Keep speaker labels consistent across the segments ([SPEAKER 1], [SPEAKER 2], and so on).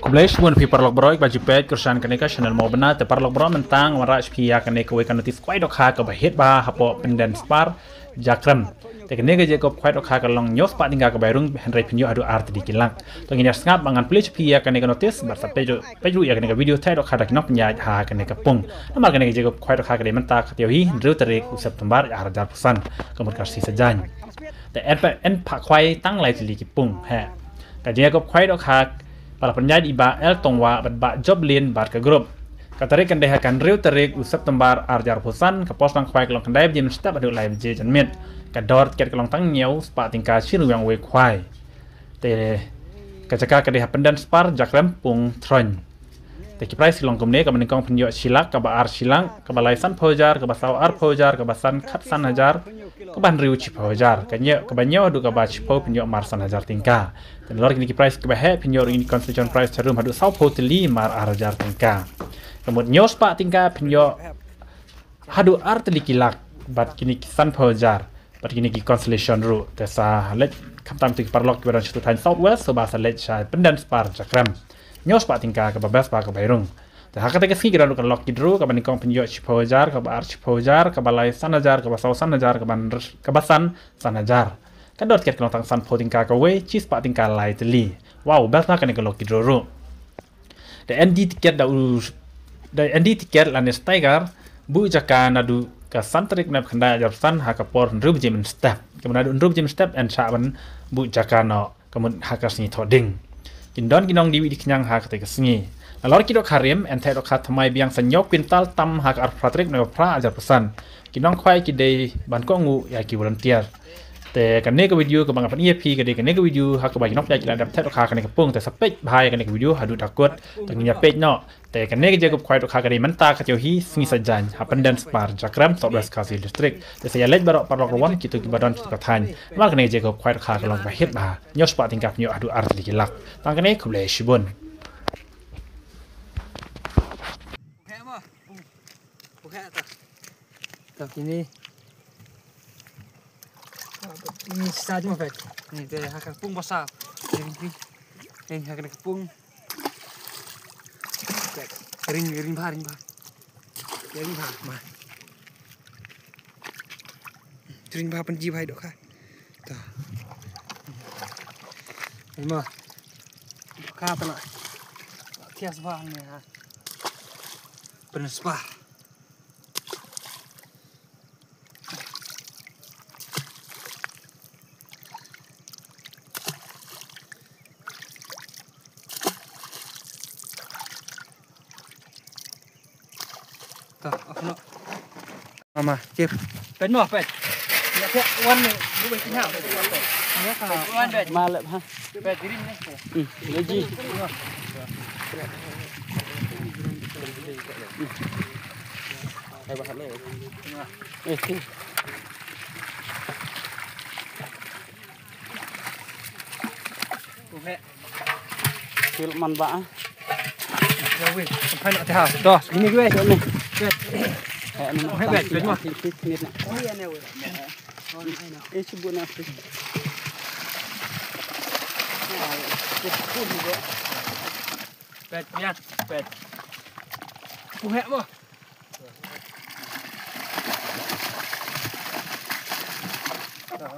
[SPEAKER 1] Kublaish pun pi parlok broi baju pet kursan kaneka channel mau benar te parlok bro mentang waraj pia kaneka we kan notif khwai dokha ka bahit ba hapo Pyndenspar jakram te kaneka je ko khwai dokha ka long nyos pa tingga ka bairung henry pinyo adu art di kilang to ngin ngap bangan please pia kaneka notis bar sa peju ya kaneka video thai dokha dak nok nya ha kaneka pung namal kaneka je ko khwai dokha ka de menta ka hi ru tarik September ar jar pusan kamut kasi sajan te en pa khwai tang lai li ki pung ha ka je ko khwai dokha para penjadi iba el tongwa bat job lin bat ke grup katarik kan dehakan riu tarik September arjar pusan ke pos nang khwai kelong kendai jim step adu lai je janmit ka dort ket kelong tang nyau spa tingka siru yang we khwai te kacaka ka deha Pyndenspar jakram pung tron te ki price long kumne ka meningkong penyo silak ka ba ar silang ka balai san phojar ka basau ar phojar ka basan khat san hajar ka ban riu chi phojar ka nye ka banyo du ka ba chi pho penyo mar san hajar tingka dan lor kini price ke bahe penyo ini constitution price charum hadu sau poteli mar arjar tingka kemudian nyos pa tingka penyo hadu art likilak bat kini san phojar bat kini ki constellation ru tesa let kamtam tu parlok ke badan situ tan southwest so bahasa let sha Pyndenspar jakram nyos pa tingka ke babas pa ke bairung te haka te keski kira kan lok kidru ke banikong penyo phojar ke ba art phojar ke balai san hajar ke basau san hajar ke ban ke basan san hajar kan dot ket kelong tang san pho tingka ka we cheese pa tingka lai teli wow bas na kan ke lok kidru the ND ticket ticket lan stiker bu jaka nadu ka santrik na khanda jar san ha ka por rub jim step kemudian rub jim step and saban bu jaka no kemudian haka sni thoding kindon ginong diwi diknyang ha ka te kesngi lor kidok harim and Thehdoh khat thamai biang sanyok quintal tam hak ar pratrik no pra ajar pesan kinong khwai kidei ban ko ngu ya ki volunteer te kan ne ka video ka bang pan EP ka de kan ne ka video ha ka ba nok ya ki dap Thehdoh kha kan ka pung te sapek bhai kan ne ka video hadu dakut tengnya page no te kan ne ka je ka khwai kha ka de menta ka jo hi singi sajan ha Pyndenspar jakram Southwest Kasi district te saya lej barok parok lawan kitu ki badan ka than mal kan ne je ka khwai kha ka long ba hit ba nyos pa tingkap nyo hadu art likilak tang kan ne khuble shibun
[SPEAKER 2] tak ini saja mah ini teh haka pung besar ini haka pung ring bah mah ring bah penji bahai dok kah tah ini mah dok kah tanah tias bah ni ha Pyndenspar mama chipเป็นหมอเป็ดเนี่ยพวกอ้วนนี่ดูไปกินข้าวเนี่ยค่ะอ้วนเป็ดมาเลยฮะเป็ดกินนี่เลยจีไอ้บ้าเลยเอ้ยกูแม่คือมันบ้าเดี๋ยวเว้ยผมให้หน่อยเถอะต่อนี่ด้วยเดี๋ยวนี่เป็ดให้แบบเป็นว่านิดนะเอ๊ะชิบุนะสิเป็ดเนี่ยเป็ดกูแหะบ่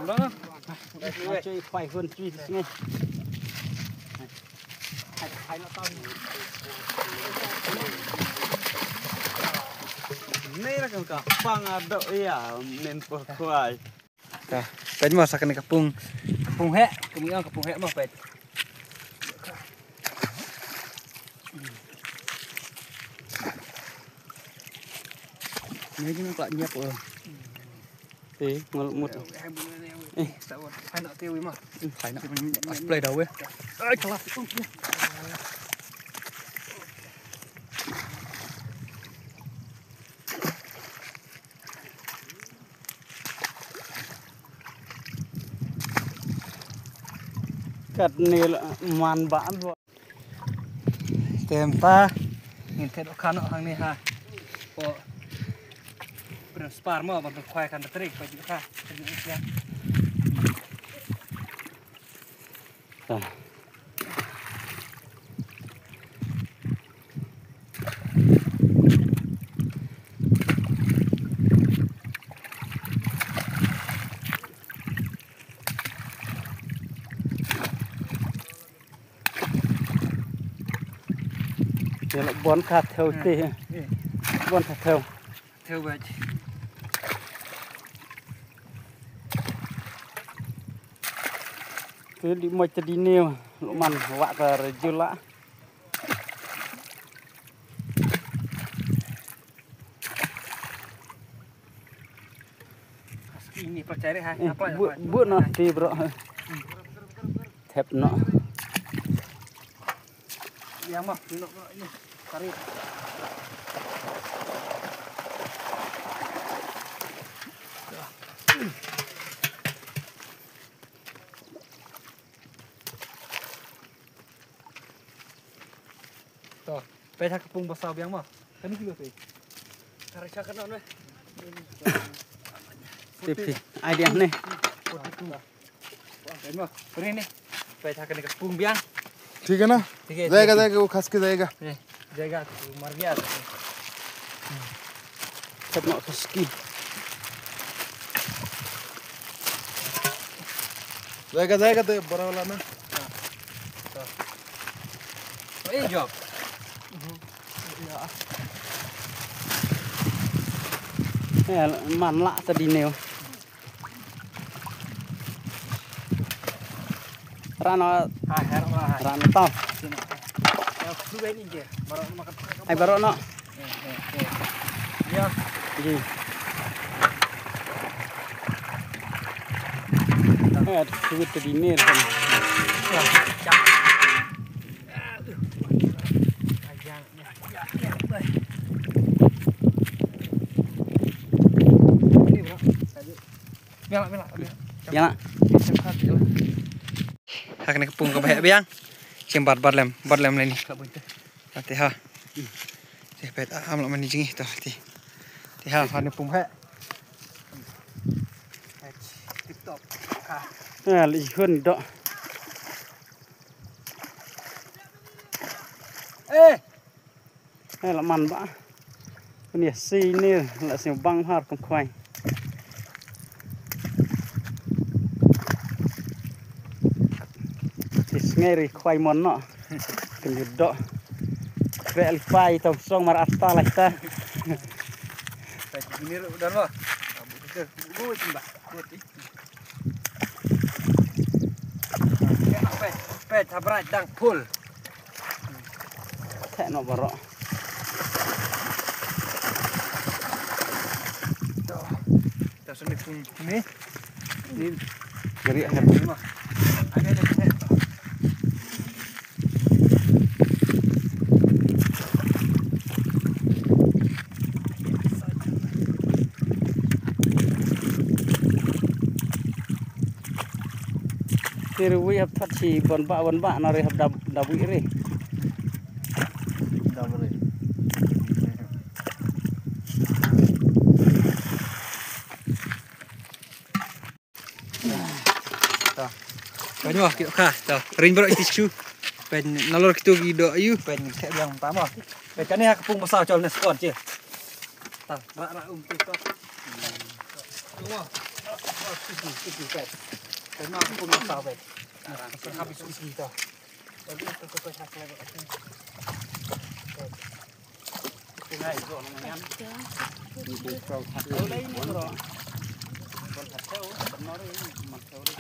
[SPEAKER 2] แล้วช่วยไฟคนช่วยไงให้เราต้อนนี่lah kau pang ada ya mentor khwai. Dah, pet mah sakan kapung hek, kemudian kapung hek mah pet. Ini je nak nyiap oh. Ngelmut. Sawat, hai nak tiwi mah. Hai nak play dah weh. Ai kelas. Kat ni man baan bo tempa ngin Thehdoh khan hang ni ha po Pyndenspar mo ban khwai kan trik pa ju kha ya Thì là bón khát theo tê, bón khát theo.
[SPEAKER 3] Theo vậy.
[SPEAKER 2] Cứ đi mồi cho đi nêu, lỗ mặn vạ rồi chưa lạ.
[SPEAKER 3] Ini percaya ha.
[SPEAKER 2] Bữa nó đi bro. Thép nó.
[SPEAKER 3] Yang mah, ini tarik. Tuh, peta kepung besar biang mah. Kan ini juga tuh. Tarik cakar nol.
[SPEAKER 2] Tiếp thì ai đi ăn này.
[SPEAKER 3] Ini mah, ini nih. Peta kena kepung biang.
[SPEAKER 4] ठीक है ना जाएगा वो खस के जाएगा
[SPEAKER 3] जाएगा मर गया
[SPEAKER 2] Thép nó ski.
[SPEAKER 4] जाएगा तो बड़ा वाला ना
[SPEAKER 3] ये job
[SPEAKER 2] Mặn lạ ta đi nêu. Ra nó to. Ai baru no.
[SPEAKER 3] Ya.
[SPEAKER 2] Gì. Thứ tự đi nêu rồi.
[SPEAKER 3] Biang. Hak ni kepung ke bahaya biang. Cembat badlem lain ni. Nanti ha. Saya pet am lah mani jengi tu nanti. Nanti ha hak ni pung bahaya. Tip top.
[SPEAKER 2] Lý hơn đó.
[SPEAKER 3] Eh.
[SPEAKER 2] Đây là mặn bã. Cái này xì nè là xỉu băng hạt con khoai. Ngay rồi khoai món nọ cái gì đó vẽ phai tàu sông mà ăn ta lại ta
[SPEAKER 3] Phải ini udah lo. Gue coba. Pet habrat dang full.
[SPEAKER 2] thẹ nó vào rõ
[SPEAKER 3] Dah sini pun ni. Ni
[SPEAKER 2] gari
[SPEAKER 3] ada ni mah. Ada ni.
[SPEAKER 2] Kiri wi hấp thắt chỉ bẩn bạ nó rồi hấp đập wi rồi
[SPEAKER 3] Banyak kita kah, dah. Ring berat tisu. Pen nalor kita gido ayu, pen kek yang pertama. Pen kan ni hak kepung besar col ni skor je. Tah, rak tu kau. Tengok. Tisu pen. Pen nak kepung besar pen. Habis tisu tu. Jadi kau hak lagi.
[SPEAKER 2] này rồi nó ngắn cầu thật đấy rồi còn thật sâu nó đấy mặt sâu đấy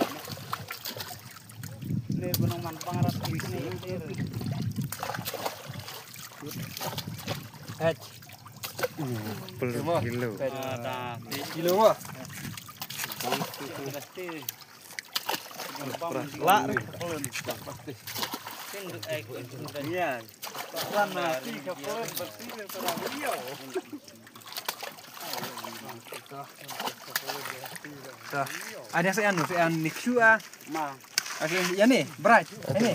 [SPEAKER 2] nên bên ông băng ra thì này rồi
[SPEAKER 3] hết
[SPEAKER 4] kilo
[SPEAKER 3] kilo mà
[SPEAKER 2] lạ đấy
[SPEAKER 3] ada saya niksu ah. Ya nih, berat. Ini.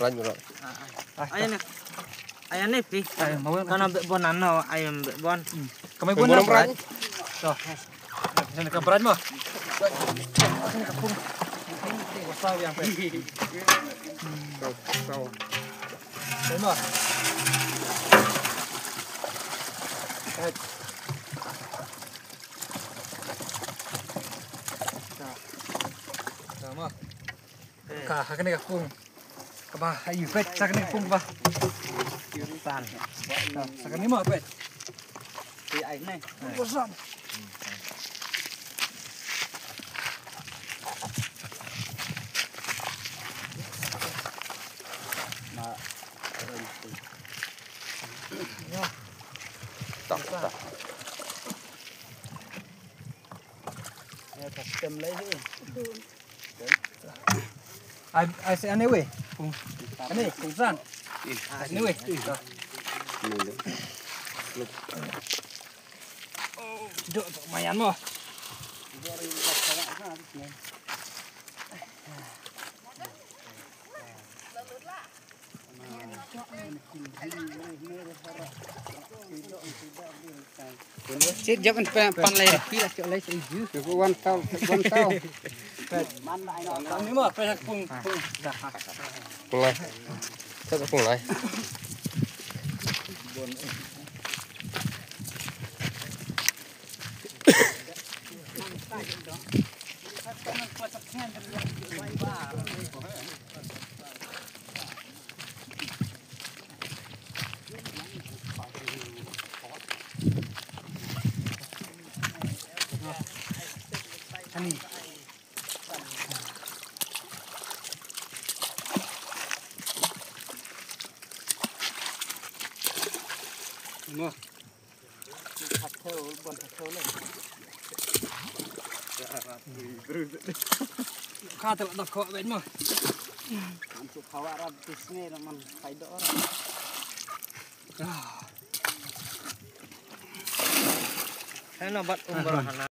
[SPEAKER 5] Ayam ni pi. Kan ambil bon ano, ayam ambil bon.
[SPEAKER 3] Kami bon berat. Tuh. Sana ke berat mah. Sana ke pung. Wasau yang pe. Wasau. Mah. Sama. Kah kena kapung. Kabah ayu pet sakne kapung kabah.
[SPEAKER 5] San.
[SPEAKER 3] Sekarang ni mah pet.
[SPEAKER 5] Thì ảnh này.
[SPEAKER 3] Bosan.
[SPEAKER 2] Tak. Ya, custom lấy chứ.
[SPEAKER 3] Ai sẽ ăn weh. Ini bosan. Ini weh. Duk lumayan mah.
[SPEAKER 2] Chết dốc anh pan lấy phi là chỗ lấy gì chứ. Quan tao.
[SPEAKER 3] Ini mah pet pung.
[SPEAKER 2] Pulai. Chắc pulai.
[SPEAKER 3] Ani.
[SPEAKER 2] Mua.
[SPEAKER 3] Kha tu dak kau bet mah.
[SPEAKER 2] Untuk khawai rabis ni man Thehdoh.
[SPEAKER 5] Thế nó bắt barahan.